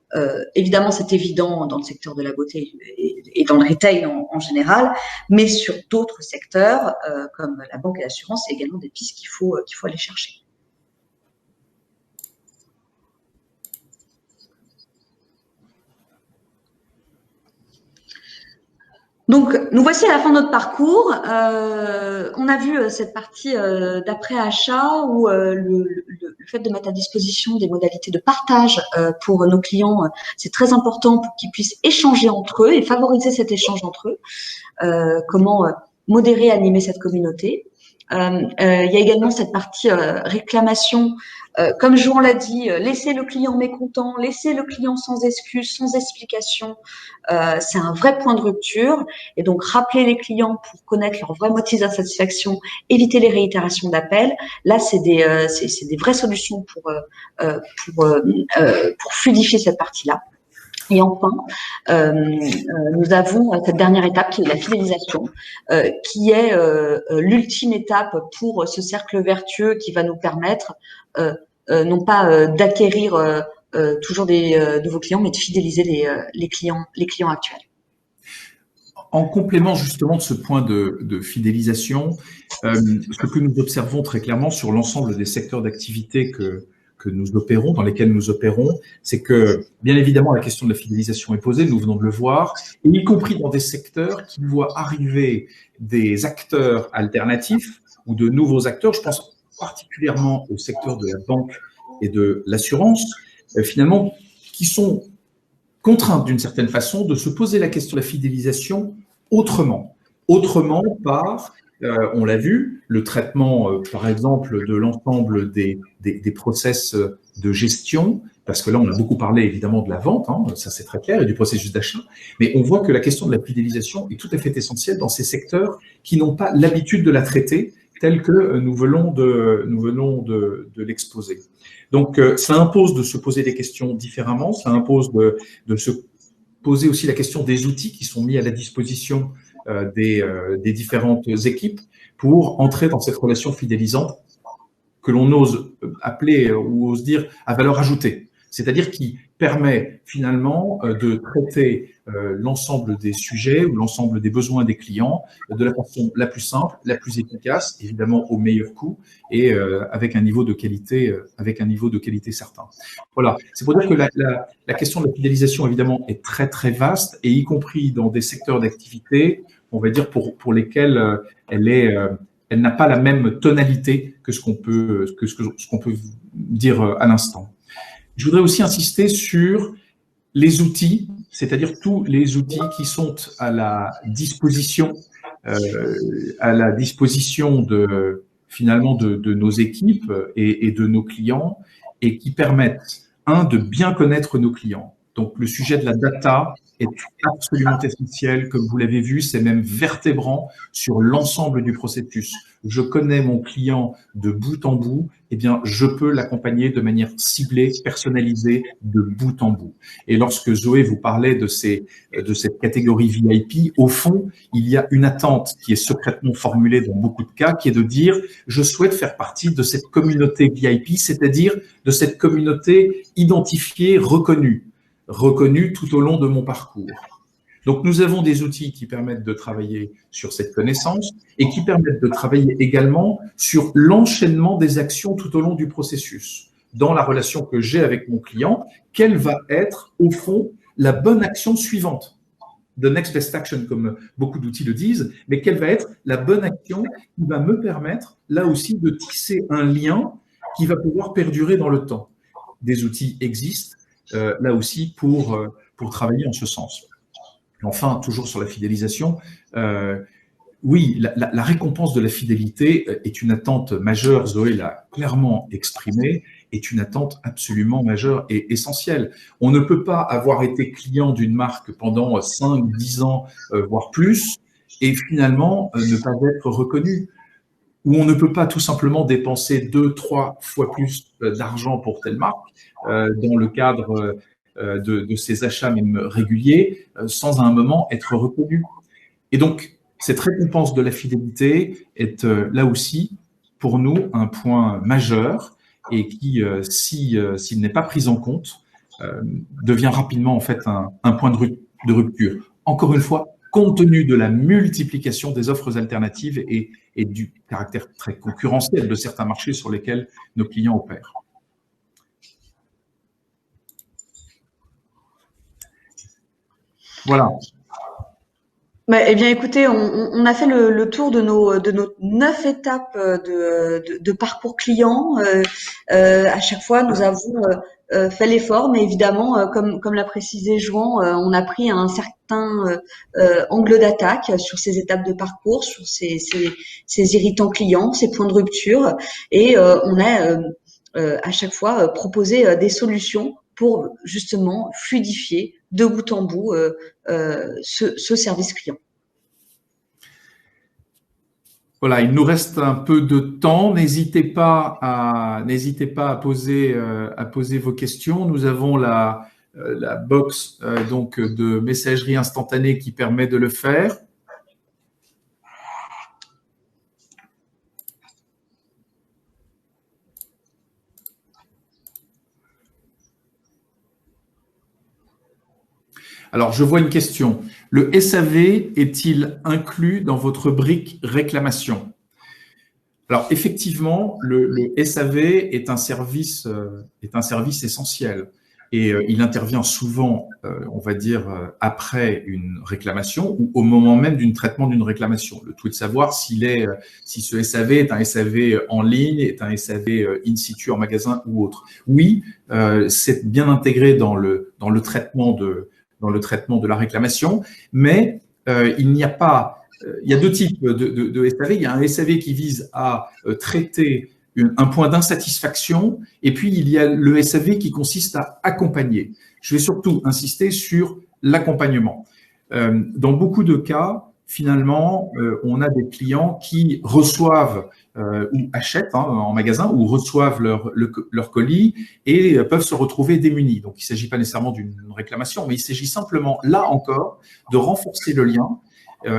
[SPEAKER 1] évidemment c'est évident dans le secteur de la beauté et dans le retail en général, mais sur d'autres secteurs comme la banque et l'assurance, c'est également des pistes qu'il faut aller chercher. Donc, nous voici à la fin de notre parcours. On a vu cette partie d'après-achat où le fait de mettre à disposition des modalités de partage pour nos clients, c'est très important pour qu'ils puissent échanger entre eux et favoriser cet échange entre eux. Comment modérer, animer cette communauté. Il y a également cette partie réclamation. Comme Jean l'a dit, laisser le client mécontent, laisser le client sans excuse, sans explication, c'est un vrai point de rupture. Et donc, rappeler les clients pour connaître leur vrai motif d'insatisfaction, éviter les réitérations d'appels. Là, c'est des vraies solutions pour fluidifier cette partie-là. Et enfin, nous avons cette dernière étape qui est la fidélisation, qui est l'ultime étape pour ce cercle vertueux qui va nous permettre non pas d'acquérir toujours des nouveaux clients, mais de fidéliser les clients actuels.
[SPEAKER 2] En complément justement de ce point de fidélisation, ce que nous observons très clairement sur l'ensemble des secteurs d'activité que nous opérons, dans lesquels nous opérons, c'est que, bien évidemment, la question de la fidélisation est posée, nous venons de le voir, et y compris dans des secteurs qui voient arriver des acteurs alternatifs ou de nouveaux acteurs. Je pense particulièrement au secteur de la banque et de l'assurance, finalement, qui sont contraintes d'une certaine façon de se poser la question de la fidélisation autrement. Autrement par, on l'a vu, le traitement, par exemple, de l'ensemble des process de gestion, parce que là, on a beaucoup parlé évidemment de la vente, hein, ça c'est très clair, et du processus d'achat, mais on voit que la question de la fidélisation est tout à fait essentielle dans ces secteurs qui n'ont pas l'habitude de la traiter tel que nous venons de l'exposer. Donc, ça impose de se poser des questions différemment, ça impose de se poser aussi la question des outils qui sont mis à la disposition des différentes équipes pour entrer dans cette relation fidélisante que l'on ose appeler ou ose dire à valeur ajoutée, c'est-à-dire qui permet finalement de traiter l'ensemble des sujets ou l'ensemble des besoins des clients de la façon la plus simple, la plus efficace, évidemment au meilleur coût et avec un niveau de qualité, certain. Voilà, c'est pour dire que la question de la fidélisation évidemment est très très vaste et y compris dans des secteurs d'activité, on va dire pour lesquels elle n'a pas la même tonalité que ce qu'on peut dire à l'instant. Je voudrais aussi insister sur les outils, c'est-à-dire tous les outils qui sont à la disposition de finalement de nos équipes et de nos clients et qui permettent, de bien connaître nos clients. Donc, le sujet de la data est absolument essentiel. Comme vous l'avez vu, c'est même vertébrant sur l'ensemble du processus. Je connais mon client de bout en bout, eh bien, je peux l'accompagner de manière ciblée, personnalisée, de bout en bout. Et lorsque Zoé vous parlait de cette catégorie VIP, au fond, il y a une attente qui est secrètement formulée dans beaucoup de cas, qui est de dire, je souhaite faire partie de cette communauté VIP, c'est-à-dire de cette communauté identifiée, reconnue tout au long de mon parcours. Donc, nous avons des outils qui permettent de travailler sur cette connaissance et qui permettent de travailler également sur l'enchaînement des actions tout au long du processus. Dans la relation que j'ai avec mon client, quelle va être, au fond, la bonne action suivante? The next best action, comme beaucoup d'outils le disent, mais quelle va être la bonne action qui va me permettre, là aussi, de tisser un lien qui va pouvoir perdurer dans le temps. Des outils existent, là aussi, pour travailler en ce sens. Enfin, toujours sur la fidélisation, oui, la récompense de la fidélité est une attente majeure, Zoé l'a clairement exprimé, est une attente absolument majeure et essentielle. On ne peut pas avoir été client d'une marque pendant 5, 10 ans, voire plus, et finalement ne pas être reconnu. Ou on ne peut pas tout simplement dépenser 2, 3 fois plus d'argent pour telle marque dans le cadre de ces achats même réguliers, sans à un moment être reconnu. Et donc, cette récompense de la fidélité est là aussi, pour nous, un point majeur et qui, s'il n'est pas pris en compte, devient rapidement en fait un point de rupture. Encore une fois, compte tenu de la multiplication des offres alternatives et du caractère très concurrentiel de certains marchés sur lesquels nos clients opèrent. Voilà.
[SPEAKER 1] Eh bien, écoutez, on a fait le tour de nos 9 étapes de parcours client. À chaque fois, nous avons fait l'effort, mais évidemment, comme l'a précisé Jouan, on a pris un certain angle d'attaque sur ces étapes de parcours, sur ces irritants clients, ces points de rupture, et on a à chaque fois proposé des solutions pour justement fluidifier de bout en bout ce service client.
[SPEAKER 2] Voilà, il nous reste un peu de temps. N'hésitez pas à poser vos questions. Nous avons la box donc de messagerie instantanée qui permet de le faire. Alors, je vois une question. Le SAV est-il inclus dans votre brique réclamation? Alors, effectivement, le SAV est un service essentiel et il intervient souvent, on va dire, après une réclamation ou au moment même du traitement d'une réclamation. Le tout est de savoir si ce SAV est un SAV en ligne, est un SAV in situ en magasin ou autre. Oui, c'est bien intégré dans le traitement de la réclamation, mais il n'y a pas. Il y a deux types de SAV. Il y a un SAV qui vise à traiter un point d'insatisfaction, et puis il y a le SAV qui consiste à accompagner. Je vais surtout insister sur l'accompagnement. Dans beaucoup de cas, finalement, on a des clients qui reçoivent ou achètent en magasin ou reçoivent leur colis et peuvent se retrouver démunis. Donc, il ne s'agit pas nécessairement d'une réclamation, mais il s'agit simplement, là encore, de renforcer le lien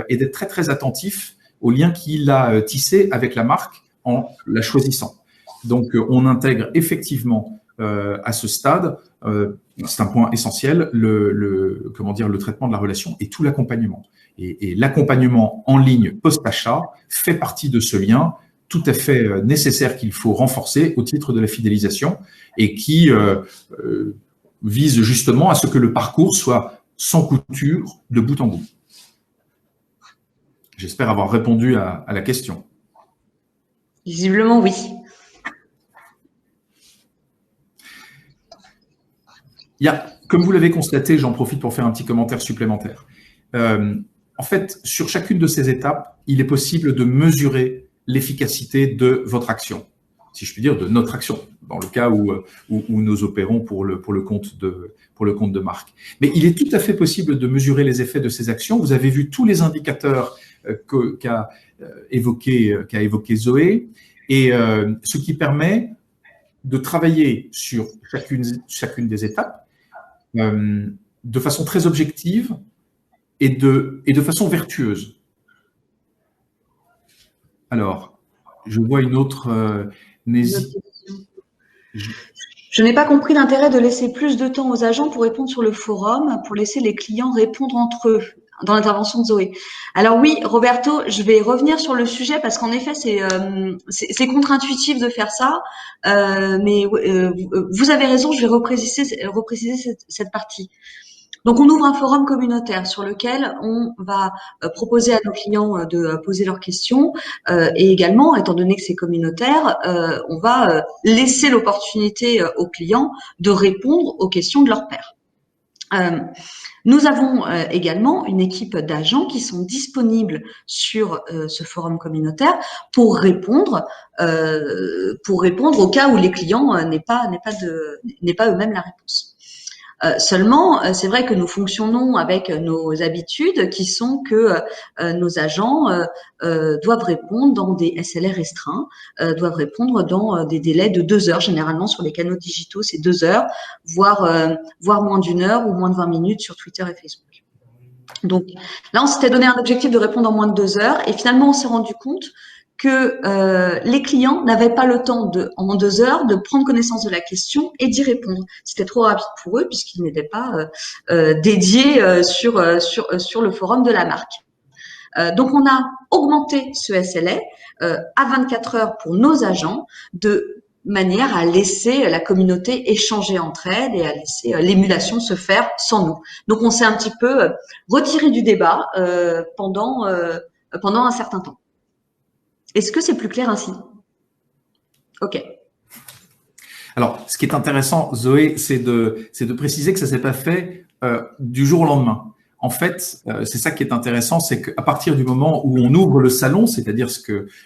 [SPEAKER 2] et d'être très, très attentif au lien qu'il a tissé avec la marque en la choisissant. Donc, on intègre effectivement à ce stade, c'est un point essentiel, le traitement de la relation et tout l'accompagnement. Et l'accompagnement en ligne post-achat fait partie de ce lien tout à fait nécessaire qu'il faut renforcer au titre de la fidélisation et qui vise justement à ce que le parcours soit sans couture de bout en bout. J'espère avoir répondu à la question.
[SPEAKER 1] Visiblement, oui.
[SPEAKER 2] Il y a, comme vous l'avez constaté, j'en profite pour faire un petit commentaire supplémentaire. En fait, sur chacune de ces étapes, il est possible de mesurer l'efficacité de votre action, si je puis dire, de notre action, dans le cas où nous opérons pour le compte de marque. Mais il est tout à fait possible de mesurer les effets de ces actions. Vous avez vu tous les indicateurs qu'a évoqué Zoé, et ce qui permet de travailler sur chacune des étapes de façon très objective et de façon vertueuse. Alors, je vois une autre.
[SPEAKER 1] Je n'ai pas compris l'intérêt de laisser plus de temps aux agents pour répondre sur le forum, pour laisser les clients répondre entre eux, dans l'intervention de Zoé. Alors oui, Roberto, je vais revenir sur le sujet parce qu'en effet, c'est contre-intuitif de faire ça, mais vous avez raison, je vais repréciser cette partie. Donc, on ouvre un forum communautaire sur lequel on va proposer à nos clients de poser leurs questions et également, étant donné que c'est communautaire, on va laisser l'opportunité aux clients de répondre aux questions de leur pairs. Nous avons également une équipe d'agents qui sont disponibles sur ce forum communautaire pour répondre au cas où les clients n'aient pas eux-mêmes la réponse. Seulement, c'est vrai que nous fonctionnons avec nos habitudes qui sont que nos agents doivent répondre dans des SLR restreints, doivent répondre dans des délais de 2 heures. Généralement, sur les canaux digitaux, c'est 2 heures, voire moins d'1 heure ou moins de 20 minutes sur Twitter et Facebook. Donc là, on s'était donné un objectif de répondre en moins de 2 heures et finalement, on s'est rendu compte que les clients n'avaient pas le temps en 2 heures de prendre connaissance de la question et d'y répondre. C'était trop rapide pour eux puisqu'ils n'étaient pas dédiés sur le forum de la marque. Donc, on a augmenté ce SLA à 24 heures pour nos agents de manière à laisser la communauté échanger entre elles et à laisser l'émulation se faire sans nous. Donc, on s'est un petit peu retiré du débat pendant un certain temps. Est-ce que c'est plus clair ainsi? Ok.
[SPEAKER 2] Alors, ce qui est intéressant, Zoé, c'est de préciser que ça ne s'est pas fait du jour au lendemain. En fait, c'est ça qui est intéressant, c'est qu'à partir du moment où on ouvre le salon, c'est-à-dire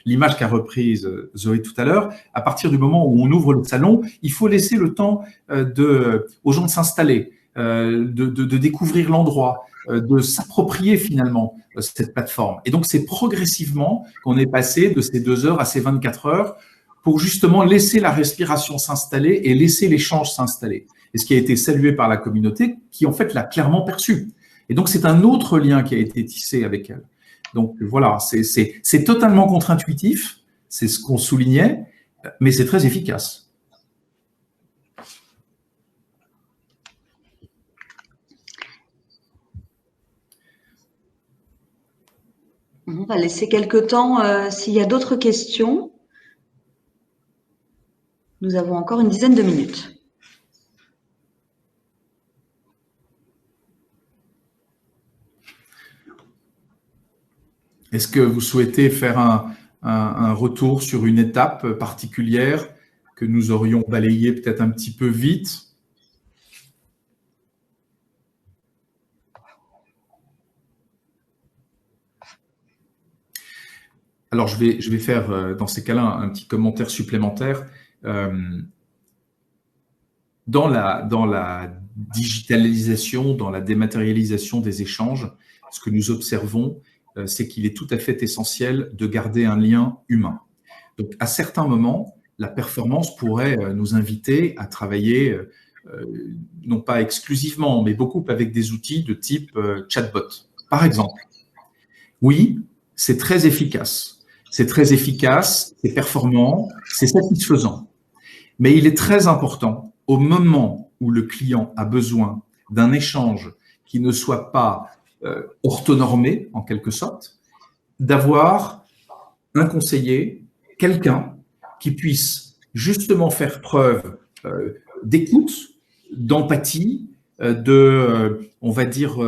[SPEAKER 2] l'image qu'a reprise Zoé tout à l'heure, à partir du moment où on ouvre le salon, il faut laisser le temps aux gens de s'installer, de découvrir l'endroit, de s'approprier finalement cette plateforme. Et donc, c'est progressivement qu'on est passé de ces 2 heures à ces 24 heures pour justement laisser la respiration s'installer et laisser l'échange s'installer. et ce qui a été salué par la communauté qui, en fait, l'a clairement perçu. Et donc, c'est un autre lien qui a été tissé avec elle. Donc, voilà, c'est totalement contre-intuitif, c'est ce qu'on soulignait, mais c'est très efficace.
[SPEAKER 1] On va laisser quelques temps s'il y a d'autres questions. Nous avons encore une dizaine de minutes.
[SPEAKER 2] Est-ce que vous souhaitez faire un retour sur une étape particulière que nous aurions balayé peut-être un petit peu vite? Alors, je vais faire, dans ces cas-là, un petit commentaire supplémentaire. Dans la digitalisation, dans la dématérialisation des échanges, ce que nous observons, c'est qu'il est tout à fait essentiel de garder un lien humain. Donc, à certains moments, la performance pourrait nous inviter à travailler, non pas exclusivement, mais beaucoup avec des outils de type chatbot. Par exemple, oui, c'est très efficace. C'est très efficace, c'est performant, c'est satisfaisant. Mais il est très important, au moment où le client a besoin d'un échange qui ne soit pas orthonormé, en quelque sorte, d'avoir un conseiller, quelqu'un qui puisse justement faire preuve d'écoute, d'empathie, on va dire,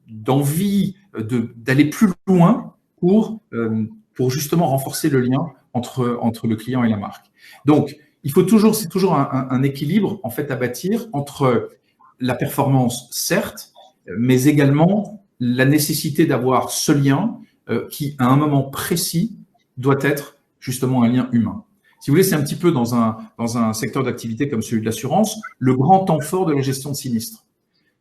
[SPEAKER 2] d'envie d'aller plus loin pour justement renforcer le lien entre le client et la marque. Donc, c'est toujours un équilibre en fait à bâtir entre la performance, certes, mais également la nécessité d'avoir ce lien qui, à un moment précis, doit être justement un lien humain. Si vous voulez, c'est un petit peu dans un secteur d'activité comme celui de l'assurance, le grand temps fort de la gestion de sinistres.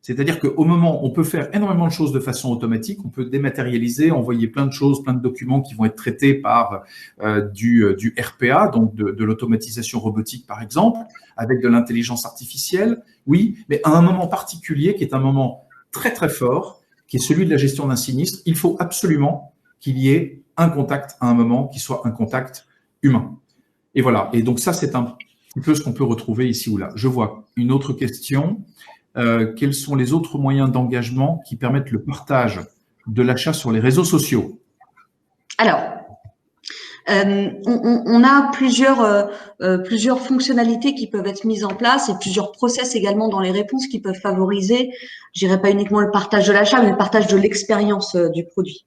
[SPEAKER 2] C'est-à-dire qu'au moment, on peut faire énormément de choses de façon automatique, on peut dématérialiser, envoyer plein de choses, plein de documents qui vont être traités par du RPA, donc de l'automatisation robotique par exemple, avec de l'intelligence artificielle, oui, mais à un moment particulier qui est un moment très très fort, qui est celui de la gestion d'un sinistre, il faut absolument qu'il y ait un contact à un moment qui soit un contact humain. Et voilà, et donc ça c'est un petit peu ce qu'on peut retrouver ici ou là. Je vois une autre question. Quels sont les autres moyens d'engagement qui permettent le partage de l'achat sur les réseaux sociaux?
[SPEAKER 1] Alors, on a plusieurs fonctionnalités qui peuvent être mises en place et plusieurs process également dans les réponses qui peuvent favoriser, je dirais pas uniquement le partage de l'achat, mais le partage de l'expérience du produit.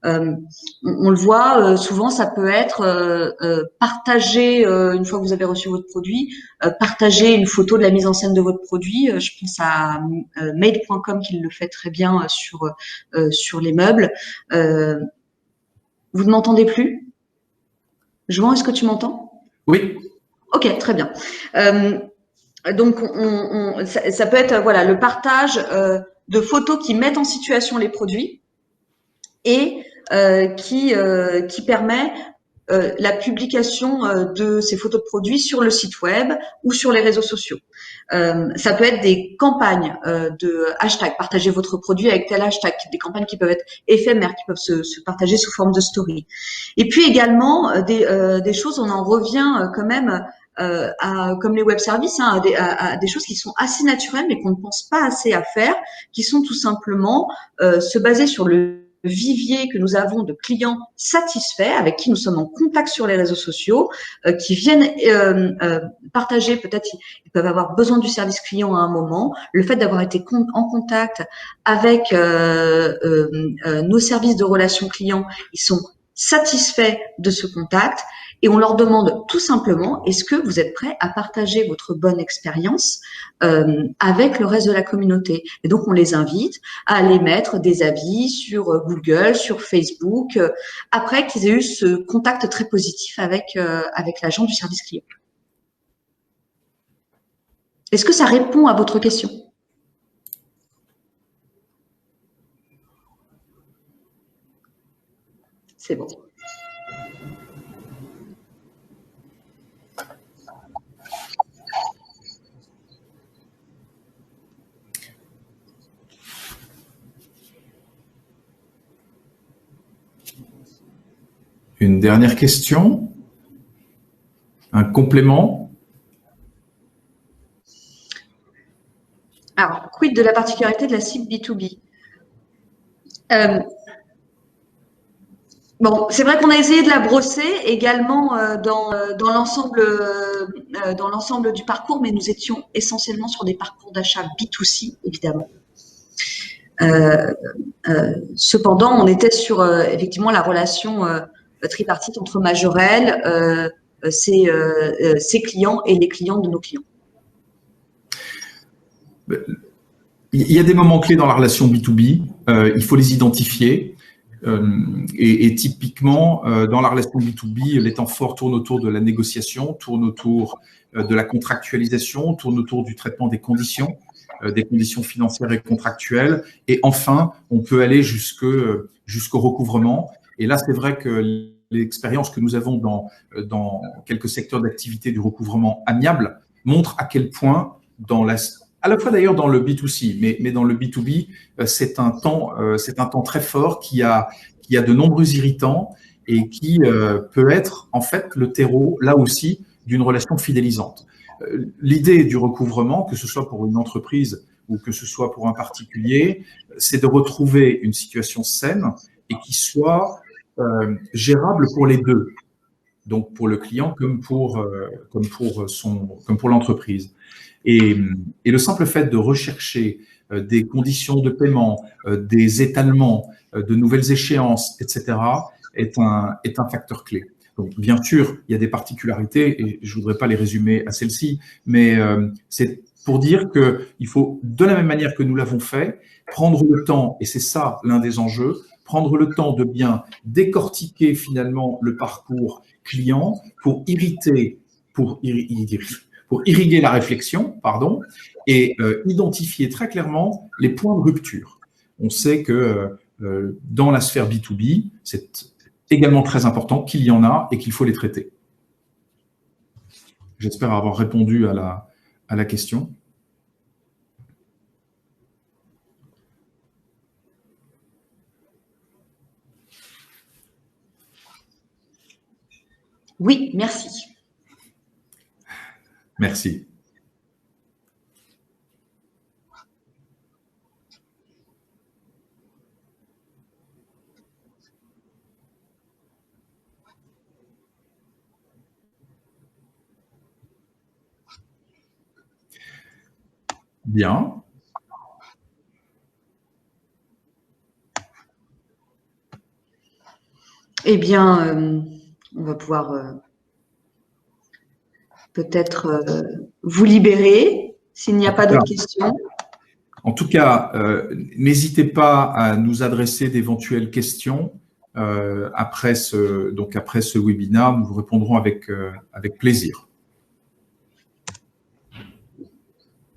[SPEAKER 1] On le voit souvent, ça peut être partager une fois que vous avez reçu votre produit, partager une photo de la mise en scène de votre produit. Je pense à made.com qui le fait très bien sur les meubles. Vous ne m'entendez plus? Jean, est-ce que tu m'entends?
[SPEAKER 2] Oui.
[SPEAKER 1] Ok, très bien. Donc, ça peut être voilà le partage de photos qui mettent en situation les produits et qui permet la publication de ces photos de produits sur le site web ou sur les réseaux sociaux. Ça peut être des campagnes de hashtag, partagez votre produit avec tel hashtag, des campagnes qui peuvent être éphémères, qui peuvent se partager sous forme de story. Et puis également des choses, on en revient quand même comme les web services, hein, à des choses qui sont assez naturelles mais qu'on ne pense pas assez à faire, qui sont tout simplement se baser sur le vivier que nous avons de clients satisfaits, avec qui nous sommes en contact sur les réseaux sociaux, qui viennent partager, peut-être ils peuvent avoir besoin du service client à un moment, le fait d'avoir été en contact avec nos services de relations clients, ils sont satisfaits de ce contact et on leur demande tout simplement, est-ce que vous êtes prêts à partager votre bonne expérience avec le reste de la communauté? Et donc, on les invite à aller mettre des avis sur Google, sur Facebook, après qu'ils aient eu ce contact très positif avec l'agent du service client. Est-ce que ça répond à votre question? C'est bon.
[SPEAKER 2] Une dernière question? Un complément?
[SPEAKER 1] Alors, quid de la particularité de la cible B2B? Bon, c'est vrai qu'on a essayé de la brosser également dans l'ensemble du parcours, mais nous étions essentiellement sur des parcours d'achat B2C, évidemment. Cependant, on était sur effectivement la relation tripartite entre Majorel, ses clients et les clients de nos clients.
[SPEAKER 2] Il y a des moments clés dans la relation B2B, il faut les identifier. Et typiquement, dans la relation B2B, les temps forts tournent autour de la négociation, tournent autour de la contractualisation, tournent autour du traitement des conditions financières et contractuelles. Et enfin, on peut aller jusqu'au recouvrement. Et là, c'est vrai que l'expérience que nous avons dans quelques secteurs d'activité du recouvrement amiable montre à quel point, à la fois d'ailleurs dans le B2C, mais dans le B2B, c'est un temps très fort qui a de nombreux irritants et qui peut être en fait le terreau, là aussi, d'une relation fidélisante. L'idée du recouvrement, que ce soit pour une entreprise ou que ce soit pour un particulier, c'est de retrouver une situation saine et qui soit gérable pour les deux, donc pour le client comme pour l'entreprise. Et le simple fait de rechercher des conditions de paiement, des étalements, de nouvelles échéances, etc., est un facteur clé. Donc, bien sûr, il y a des particularités et je ne voudrais pas les résumer à celles-ci, mais c'est pour dire qu'il faut, de la même manière que nous l'avons fait, prendre le temps, et c'est ça l'un des enjeux, prendre le temps de bien décortiquer finalement le parcours client pour irriguer la réflexion, et identifier très clairement les points de rupture. On sait que dans la sphère B2B, c'est également très important qu'il y en a et qu'il faut les traiter. J'espère avoir répondu à la question.
[SPEAKER 1] Oui, merci.
[SPEAKER 2] Merci. Bien.
[SPEAKER 1] Eh bien, on va pouvoir peut-être vous libérer s'il n'y a pas d'autres questions.
[SPEAKER 2] En tout cas, n'hésitez pas à nous adresser d'éventuelles questions après ce webinaire. Nous vous répondrons avec plaisir.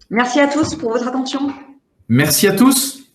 [SPEAKER 1] Merci à tous pour votre attention.
[SPEAKER 2] Merci à tous.